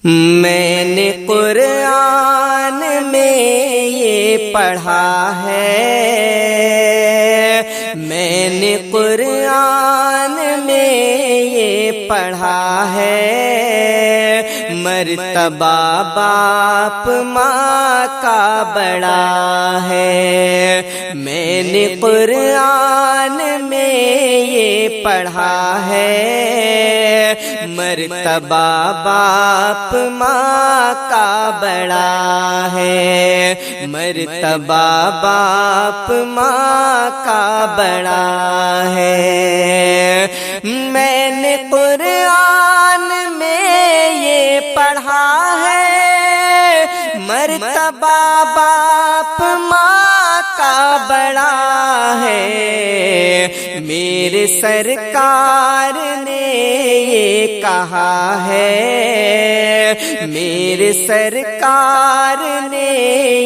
میں نے قرآن میں یہ پڑھا ہے، میں نے قرآن میں یہ پڑھا ہے، مرتبہ باپ ماں کا بڑا ہے۔ میں نے قرآن میں یہ پڑھا ہے، مرتبہ باپ ماں کا بڑا ہے، مرتبہ باپ ماں کا بڑا ہے۔ میں نے قرآن میں یہ پڑھا ہے، مرتبہ باپ ماں کا بڑا ہے۔ میرے سرکار نے یہ کہا ہے، میرے سرکار نے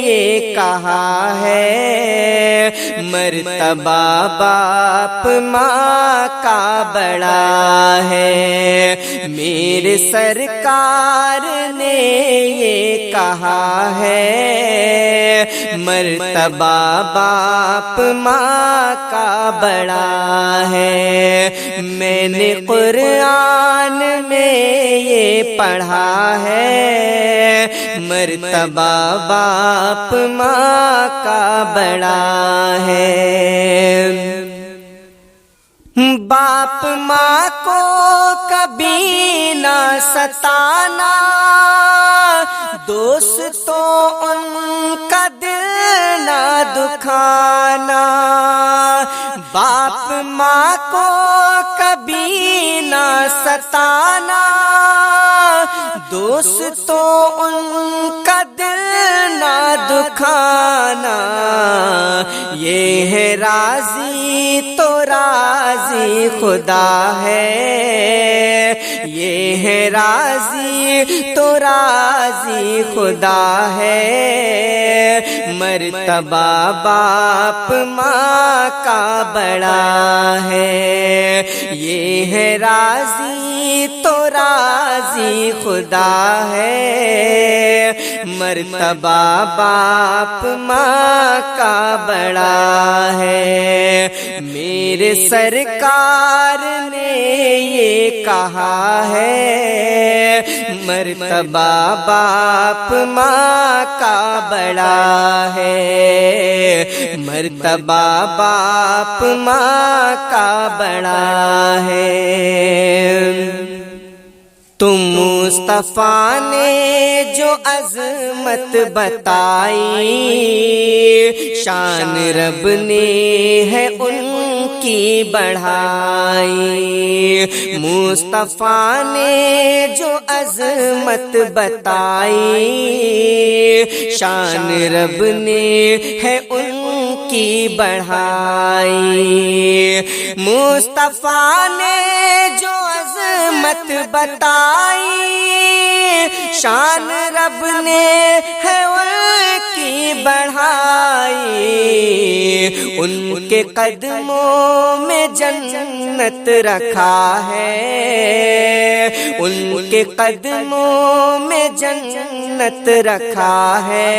یہ کہا ہے، مرتبہ باپ ماں کا بڑا ہے۔ میرے سرکار نے یہ کہا ہے، مرتبہ باپ ماں کا بڑا ہے۔ میں نے قرآن میں یہ پڑھا ہے، مرتبہ باپ ماں کا بڑا ہے۔ باپ ماں کو کبھی نہ ستانا، دوستوں ان کا دل نہ دکھانا۔ باپ ماں کو کبھی نہ ستانا، دوستوں ان کا دل نہ دکھانا۔ یہ ہے راضی تو راضی خدا ہے، یہ ہے راضی تو راضی خدا ہے، مرتبہ باپ ماں کا بڑا ہے۔ یہ ہے راضی تو راضی خدا ہے، مرتبہ باپ ماں کا بڑا ہے۔ میرے سرکار نے یہ کہا ہے، مرتبہ باپ ماں کا بڑا ہے، مرتبہ باپ ماں کا بڑا ہے۔ تم مصطفیٰ نے جو عظمت بتائی، شان رب نے ہے ان کی بڑھائی۔ مصطفیٰ نے جو عظمت بتائی، شان رب نے ہے ان کی بڑھائی۔ مصطفیٰ نے جو عظمت بتائی، شان رب نے ہے ان کی بڑھائی۔ ان کے قدموں میں جنت رکھا ہے، ان کے قدموں میں جنت رکھا ہے،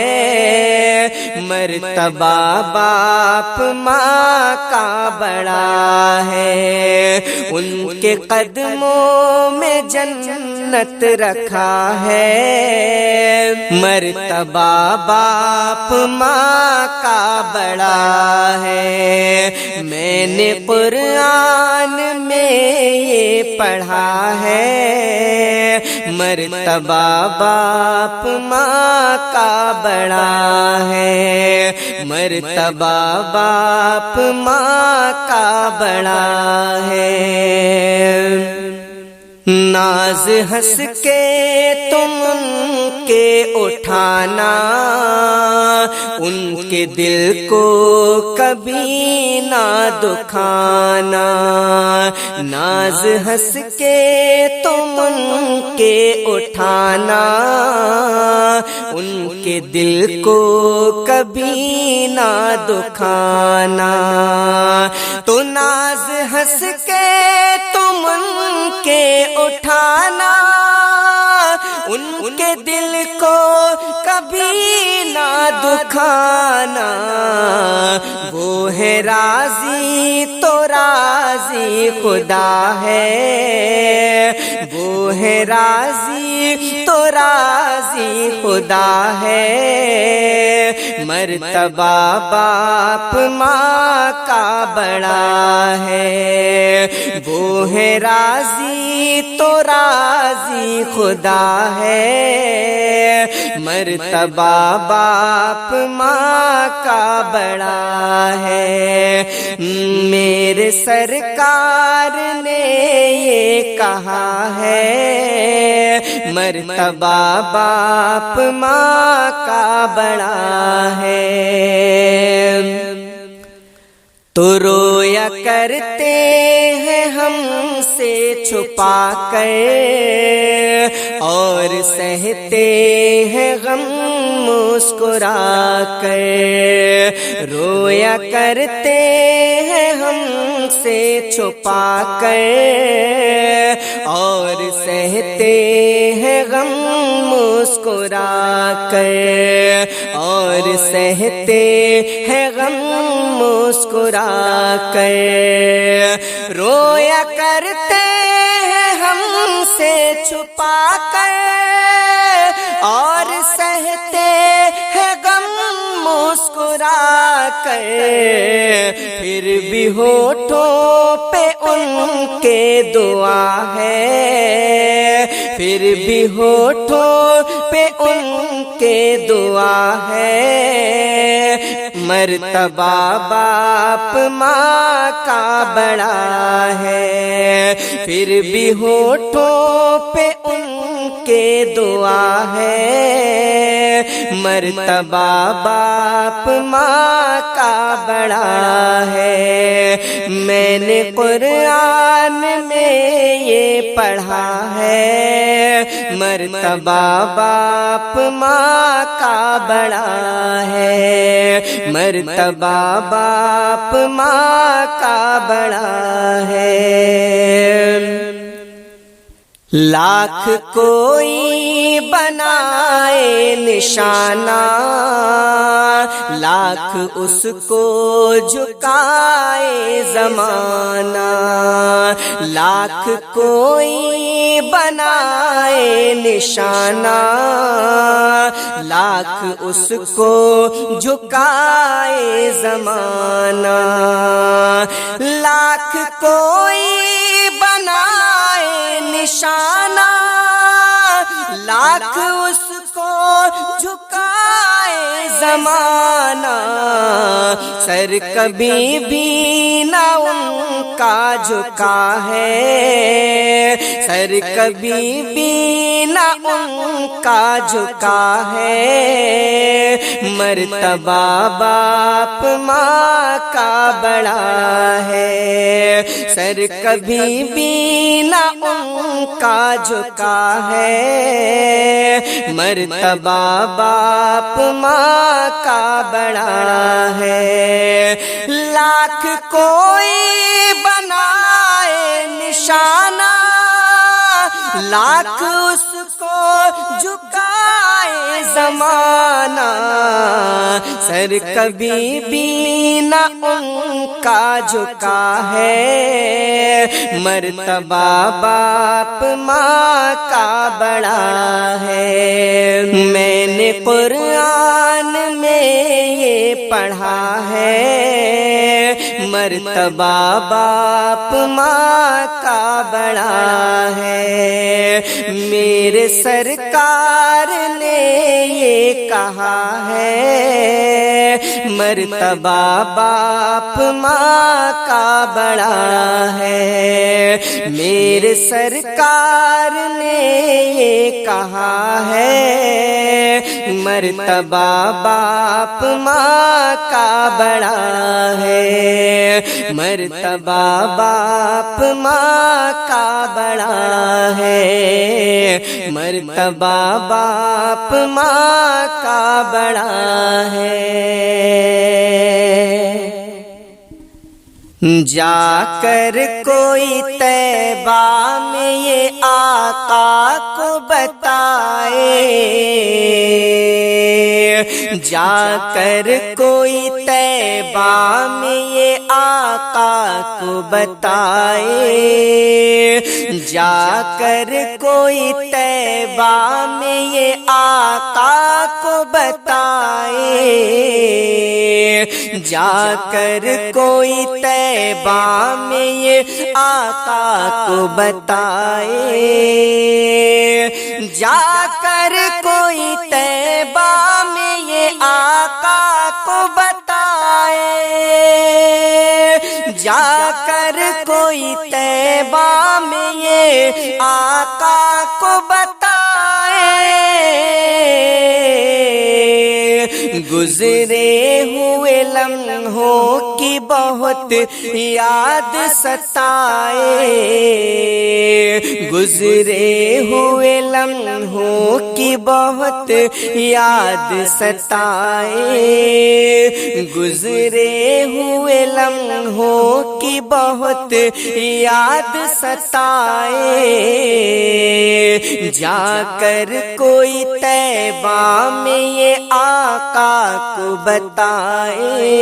مرتبہ باپ ماں کا بڑا ہے۔ ان کے قدموں میں جنت رکھا ہے، مرتبہ باپ ماں کا بڑا ہے۔ میں نے قرآن میں یہ پڑھا ہے، مرتبہ باپ ماں کا بڑا ہے، مرتبہ باپ ماں کا بڑا ہے۔ ناز ہنس کے تم ان کے اٹھانا، ان کے دل کو کبھی نہ دکھانا۔ ناز ہنس کے تم ان کے اٹھانا، ان کے دل کو کبھی نہ دکھانا۔ تو ناز ہنس کے تم ان کے اٹھانا، ان کے دل کو کبھی نہ دکھانا، وہ ہے راضی تو راضی خدا ہے، وہ ہے راضی تو راضی خدا ہے، مرتبہ باپ ماں کا بڑا ہے، وہ ہے راضی تو راضی خدا ہے، مرتبہ باپ ماں کا بڑا ہے۔ میرے سرکار نے یہ کہا ہے، مرتبہ باپ ماں کا بڑا ہے۔ تو رویا کرتے ہیں ہم سے چھپا کر، اور سہتے ہیں غم مسکرا کر، رویا کرتے ہیں ہم سے چھپا کر، اور سہتے ہیں غم مسکرا کر، اور سہتے ہیں غم مسکرا کر، رویا کرتے ہیں ہم سے چھپا کر، اور سہتے ہیں غم مسکرا کر، پھر بھی ہونٹوں پہ ان کے دعا ہے، پھر بھی ہونٹوں پہ ان کے دعا ہے، مرتبہ باپ ماں کا بڑا ہے، پھر بھی ہونٹوں پہ ان کے دعا ہے، مرتبہ باپ ماں کا بڑا ہے۔ میں نے قرآن میں یہ پڑھا ہے، مرتبہ باپ ماں کا بڑا ہے، مرتبہ باپ ماں کا بڑا ہے۔ لاکھ کوئی بنائے نشانہ، لاکھ اس کو جھکائے زمانہ، لاکھ کوئی بنائے نشانہ، لاکھ اس کو جھکائے زمانہ، لاکھ کوئی بنائے نشانہ، لاکھ اس کو جھکائے زمانہ، سر کبھی بھی نہ ان کا جھکا ہے، سر کبھی بھی نہ ان کا جھکا ہے، مرتبہ باپ ماں کا بڑا ہے، سر کبھی بھی نہ ان کا جھکا ہے، مرتبہ باپ ماں کا بڑا ہے۔ لاکھ کوئی بنائے نشانہ، لاکھ اس کو جھکائے زمانہ، سر کبھی بھی نہ ان کا جھکا ہے، مرتبہ باپ ماں کا بڑا ہے۔ میں نے قرآن میں یہ پڑھا ہے، مرتبہ باپ ماں کا بڑا ہے، میرے سرکار نے یہ کہا ہے، مرتبہ باپ ماں کا بڑا ہے، میرے سرکار نے یہ کہا ہے، مرتبہ باپ ماں کا بڑا ہے، مرتبہ باپ ماں کا بڑا ہے، مرتبہ باپ ماں کا بڑا ہے۔ جا کر کوئی طیبہ میں یہ آقا کو بتائے، جا کر کوئی طیبہ میں یہ آقا کو بتائے، جا کر کوئی طیبہ میں یہ آقا کو بتائے، جا کر کوئی طیبہ میں یہ آقا کو بتائے، جا کر کوئی طیبہ میں یہ آقا کو بتائے، جا کر کوئی طیبہ میں یہ آقا کو بتائے، گزرے ہوئے لمحوں کی بہت یاد ستائے، گزرے ہوئے لمحوں کی بہت یاد ستائے، گزرے ہوئے لمحوں کی بہت یاد ستائے، جا کر کوئی طیبہ میں یہ آقا کو بتائے،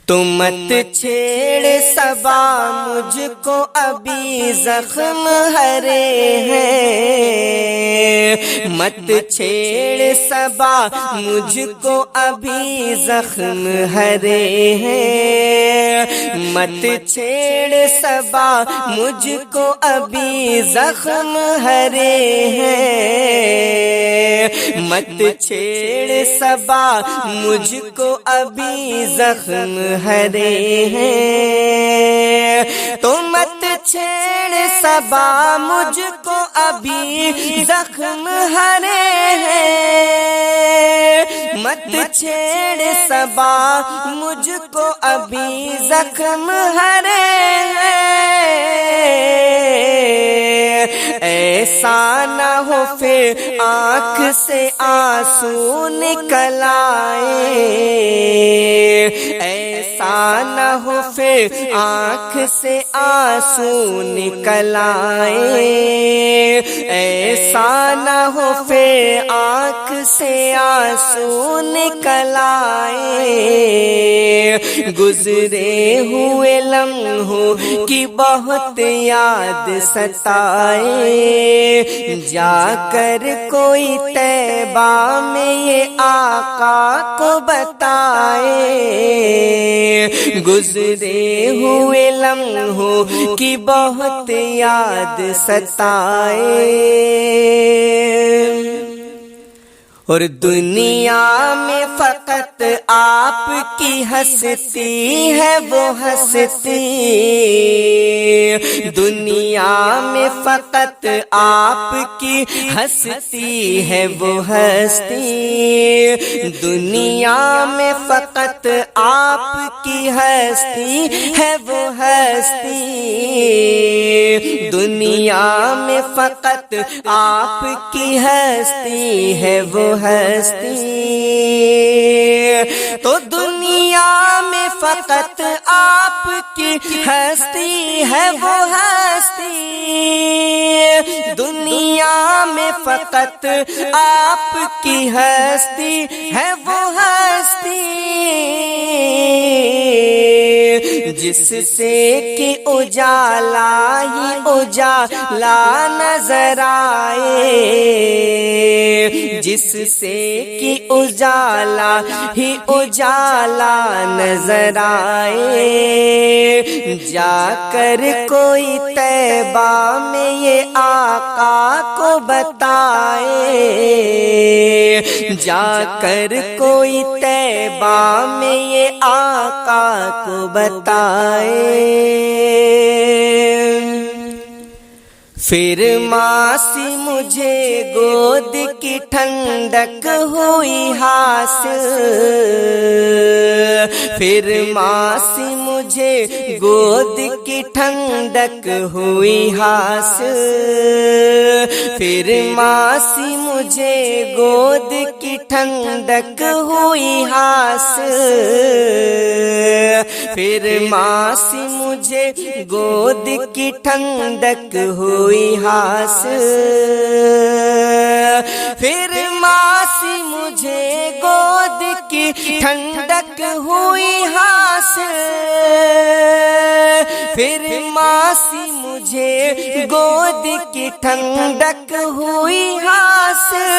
تو مت چھیڑ صبا مجھ کو ابھی زخم ہرے ہیں، مت چھیڑ صبا مجھ کو ابھی زخم ہرے ہیں، مت چھیڑ صبا مجھ کو ابھی زخم ہرے ہیں، مت چھیڑ صبا مجھ کو ابھی زخم ہرے ہیں، تو مت چھیڑ صبا مجھ کو ابھی زخم ہرے ہیں، مت چھیڑ صبا مجھ کو ابھی زخم ہرے ہیں، ایسا نہ ہو پھر آنکھ سے آنسو نکل آئے، ایسا نہ ہو پھر آنکھ سے آنسو نکل آئے، ایسا نہ ہو پھر آنکھ سے آنسو نکل آئے، گزرے ہوئے لمحوں کی بہت یاد ستائے، جا کر کوئی طیبہ میں یہ آقا کو بتائے، گزرے ہوئے لمحوں کی بہت یاد ستائے، اور دنیا میں فقط آپ کی ہستی ہے وہ ہستی، دنیا میں فقط آپ کی ہستی ہے وہ ہستی، دنیا میں فقط آپ کی ہستی ہے وہ ہستی، دنیا میں فقط آپ کی ہستی ہے وہ ہستی، تو دنیا میں فقط آپ کی ہستی ہے وہ ہستی، دنیا میں فقط آپ کی ہستی ہے وہ ہستی، جس سے کہ اجالا ہی اجالا نظر آئے، جس سے کہ اجالا ہی اجالا نظر آئے، جا کر کوئی طیبہ میں یہ آقا کو بتائے، جا کر کوئی طیبہ میں یہ آقا کو بتائے، پھر ماں سی مجھے گود کی ٹھنڈک ہوئی حاصل، پھر ماں سی مجھے گود کی ٹھنڈک ہوئی حاصل، پھر ماسی مجھے گود کی ٹھنڈک ہوئی حاصل، پھر ماسی مجھے گود کی ٹھنڈک ہوئی حاصل، پھر ماسی مجھے گود کی ٹھنڈک ہوئی حاصل، پھر ماسی مجھے گود کی ٹھنڈک ہوئی حاصل،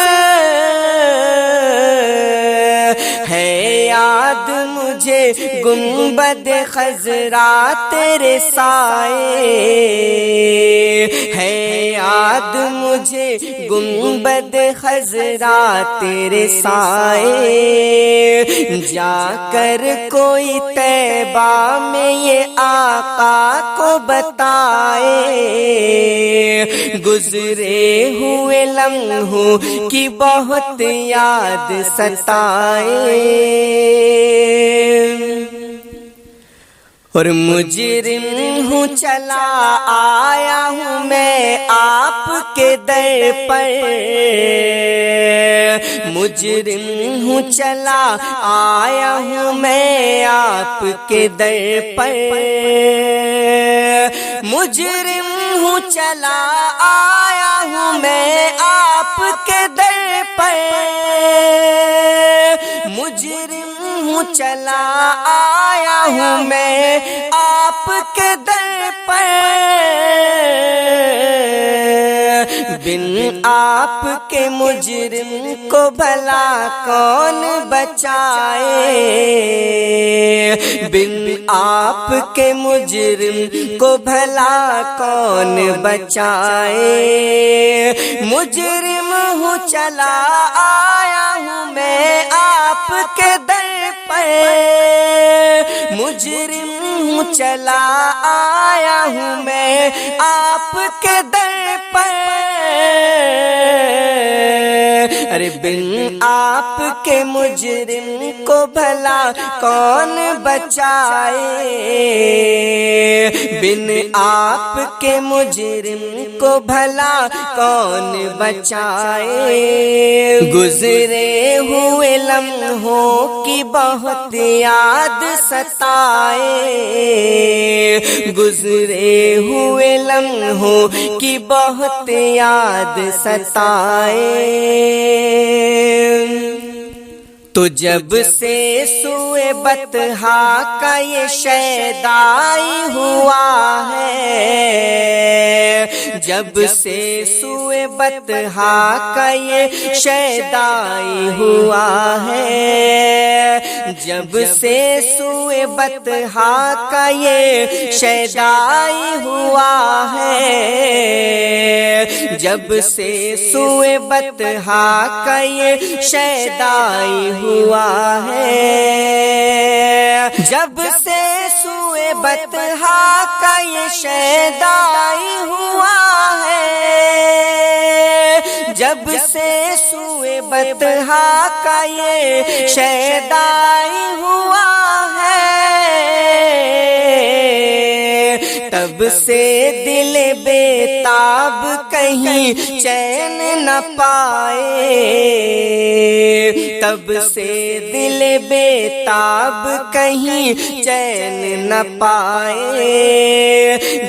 ہے یاد مجھے گنبد خضرا تیرے سائے، ہے یاد مجھے گنبد خضرا تیرے سائے، جا کر کوئی طیبہ میں یہ آقا کو بتائے، گزرے ہوئے لمحوں کی بہت یاد ستائے، اور مجرم ہوں چلا آیا ہوں میں آپ کے در پر، مجرم ہوں چلا آیا ہوں میں آپ کے در پر، مجرم ہوں چلا آیا ہوں میں آپ کے در پر، مجرم ہوں چلا آیا ہوں میں آپ کے در پر، بن آپ کے مجرم کو بھلا کون بچائے، بن آپ کے مجرم کو بھلا کون بچائے، مجرم ہوں چلا آیا ہوں میں آپ کے در پر، مجرم ہوں چلا آیا ہوں میں آپ کے در پر، ارے بن آپ کے مجرم کو بھلا کون بچائے، بن آپ کے مجرم کو بھلا کون بچائے، گزرے ہوئے لمحوں کی بہت یاد ستائے، گزرے ہوئے لمحوں کی بہت یاد ستائے، تو جب سے سوئے بطحا کا یہ شیدائی ہوا ہے، جب سے سوئے بطحا کا یہ شیدائی ہوا ہے، جب سے سوئے بطحا کا یہ شیدائی ہوا ہے، جب سے سوئے بطحا کا یہ شیدائی ہوا ہے، جب سے سوئے بطحا کا یہ شیدائی ہوا ہے، جب سے سوئے بطحا کا یہ شیدائی ہوا ہے، تب سے دل بےتاب کہیں چین نہ پائے، تب سے دل بےتاب کہیں چین نہ پائے،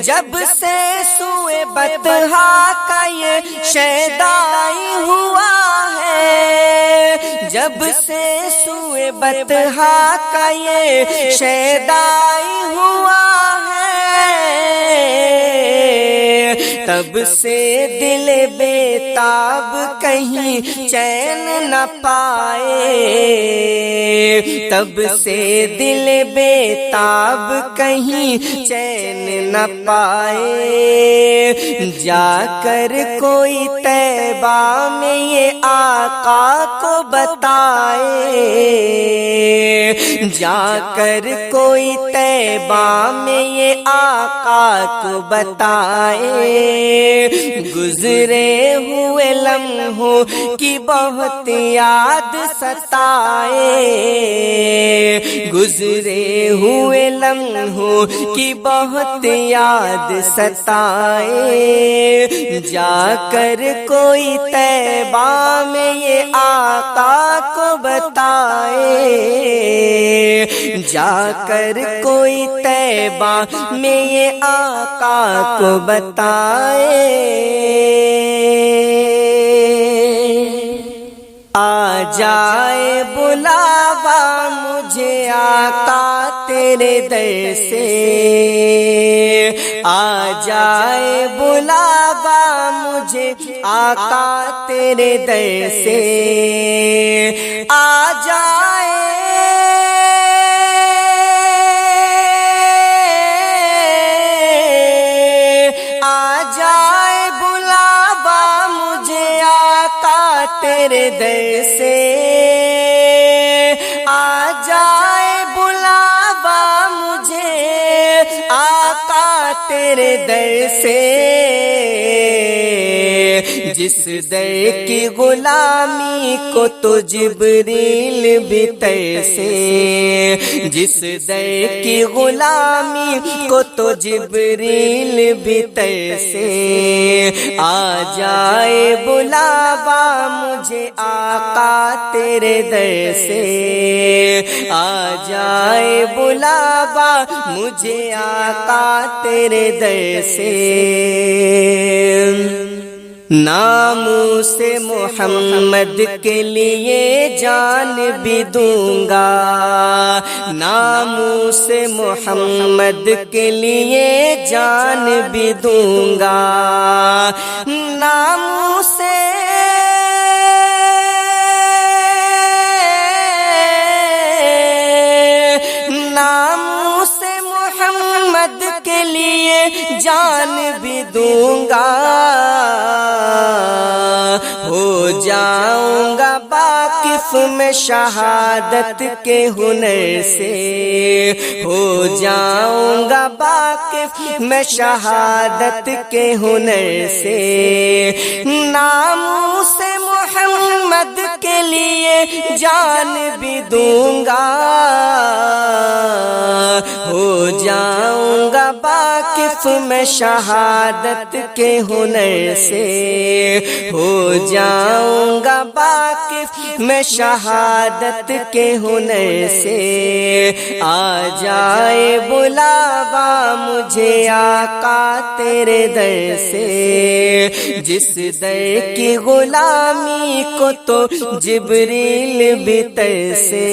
جب سے سوئے بطحا کا یہ شیدائی ہوا ہے، جب سے سوئے بطحا کا یہ شیدائی ہوا ہے، تب سے دل بےتاب کہیں چین نہ پائے، تب سے دل بےتاب کہیں چین نہ پائے، جا کر کوئی طیبہ میں یہ آقا کو بتائے، جا کر کوئی طیبہ میں یہ آقا کو بتائے، گزرے ہوئے لمحوں کی بہت یاد ستائے، گزرے ہوئے لمحوں کی بہت یاد ستائے، جا کر کوئی طیبہ میں یہ آقا کو بتائے، جا کر کوئی طیبہ میں یہ آقا کو بتائے، آ جائے بلاوا مجھے آقا تیرے در سے، آ جائے بلاوا مجھے آقا تیرے در سے، آ جائے بلاوا مجھے آقا تیرے در سے، آ جائے بلاوا مجھے آقا تیرے در سے، جس در کی غلامی کو تو جبریل بھی ترسے، جس در کی غلامی کو تو جبریل بھی ترسے، آ جائے بلاوا مجھے آقا تیرے در سے، آ جائے بلاوا مجھے آقا تیرے در سے، ناموس محمد کے لیے جان بھی دوں گا، ناموس محمد کے لیے جان بھی دوں گا، ناموس محمد کے لیے جان بھی دوں گا، ہو جاؤں گا واقف میں شہادت کے ہنر سے، ہو جاؤں گا واقف میں شہادت کے ہنر سے، ناموس محمد کے لیے جان بھی دوں گا، ہو جاؤں گا واقف میں شہادت کے ہنر سے، ہو جاؤں گا واقف میں شہادت کے ہنر سے، آ جائے بلاوا مجھے آقا تیرے در سے، جس در کی غلامی کو تو جبریل بھی ترسے،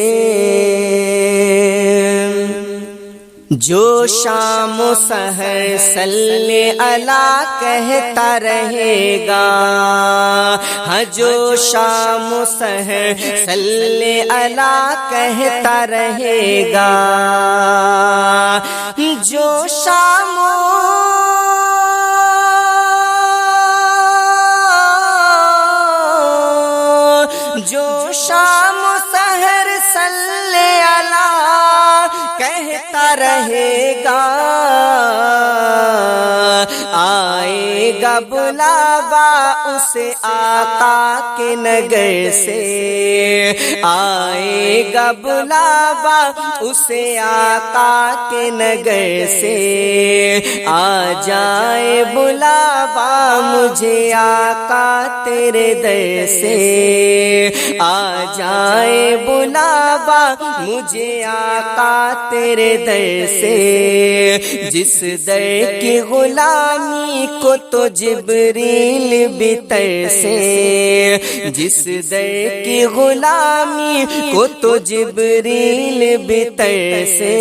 جو شام و سحر صلی اللہ کہتا رہے گا، ہاں جو شام و سحر صلی اللہ کہتا رہے گا، جو شام و سحر صلی اللہ کہتا رہے گا، آئے گا بلاوا اسے آقا کے نگر سے، آئے گا بلاوا اسے آقا کے نگر سے، آ جائے بلاوا مجھے آقا تیرے در سے، آ جائے بلاوا مجھے آقا تیرے در سے، جس در کی غلامی کو تو جبریل بھی ترسے، جس در کی غلامی کو تو جبریل بھی ترسے۔